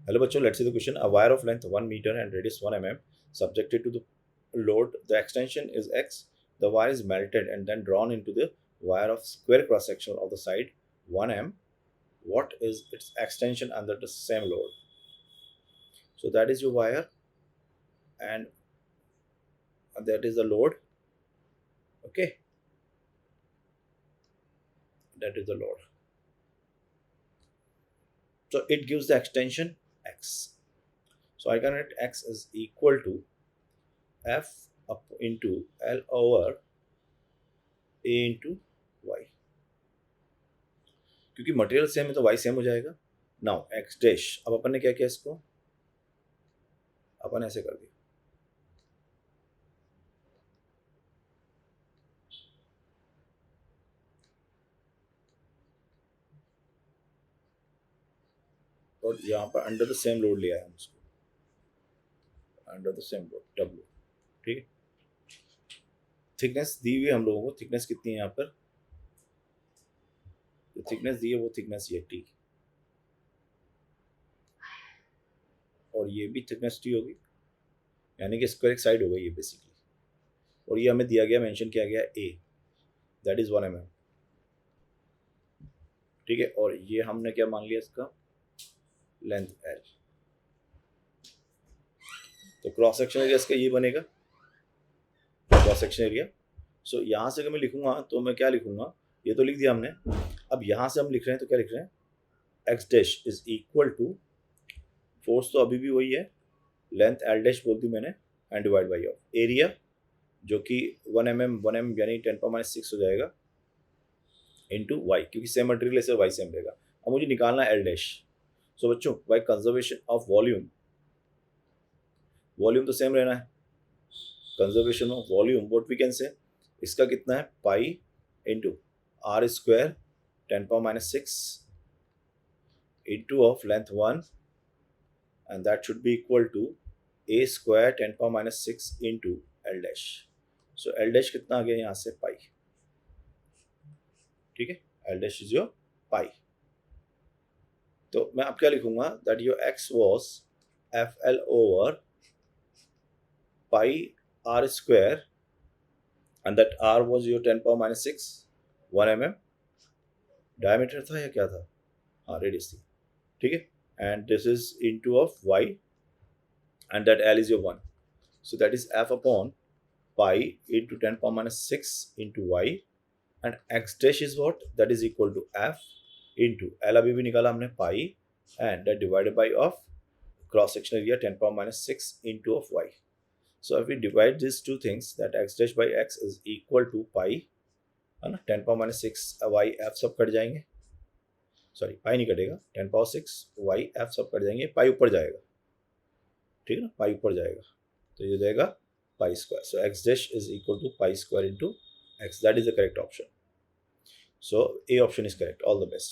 Hello बच्चों, let's see the question. A wire of length 1 metre and radius 1 mm subjected to the load. The extension is x. The wire is melted and then drawn into the wire of square cross section of the side 1 m. What is its extension under the same load? So that is your wire and that is the load. Okay, that is the load. So it gives the extension x. So I can write x is equal to f up into L over a into y. क्योंकि material same है तो y same हो जाएगा. Now x dash, अब अपन ने क्या किया, इसको अपन ऐसे कर दिया. और यहाँ पर अंडर द सेम लोड लिया है हम उसको, under the same load W. ठीक है. थिकनेस दी हुई है हम लोगों को. थिकनेस कितनी है यहाँ पर, जो थिकनेस दी है वो थिकनेस ये T, और ये भी थिकनेस T होगी, यानी कि स्क्वायर एक साइड हो गई ये बेसिकली. और ये हमें दिया गया, मेंशन किया गया A, दैट इज 1 mm. ठीक है. और ये हमने क्या मान लिया, इसका लेंथ L. तो क्रॉस सेक्शन एरिया इसका ये बनेगा, क्रॉस सेक्शन एरिया. सो यहाँ से अगर मैं लिखूंगा तो मैं क्या लिखूंगा, ये तो लिख दिया हमने. अब यहाँ से हम लिख रहे हैं तो क्या लिख रहे हैं, x dash is equal to, force तो अभी भी वही है, लेंथ एल डैश बोल दी मैंने, and divide by of area जो कि 1 mm यानी 10⁻⁶ हो जाएगा, इंटू वाई, क्योंकि सेम मटेरियल से वाई सेम रहेगा. अब मुझे निकालना है एल डैश. सो बच्चों, by conservation of volume, volume तो सेम रहना है. Conservation of volume what we can say, इसका कितना है, pi into r square 10⁻⁶ into of length 1, and that should be equal to a square 10⁻⁶ into L dash. So L dash कितना आ गया यहाँ से, पाई. ठीक है, L dash is your पाई. तो मैं अब क्या लिखूंगा, that your x was FL over pi r square and that r was your 10⁻⁶, 1 mm. Diameter था या क्या था, हाँ रेडियस थी. ठीक है. and this is into of y, and that L is your 1. So that is f upon pi into 10⁻⁶ into y, and x dash is what, that is equal to f into L अभी भी निकाला हमने, pi, and that divided by of cross section area 10⁻⁶ into of y. So if we divide these two things, that x dash by x is equal to pi, है ना, 10⁻⁶ y f सब cut जाएंगे, sorry पाई नहीं कटेगा, 10⁻⁶ Y F सब cut जाएंगे, पाई ऊपर जाएगा. ठीक है ना, पाई ऊपर जाएगा तो ये जाएगा pi square. So x dash is equal to pi square into x. That is the correct option. So a option is correct. All the best.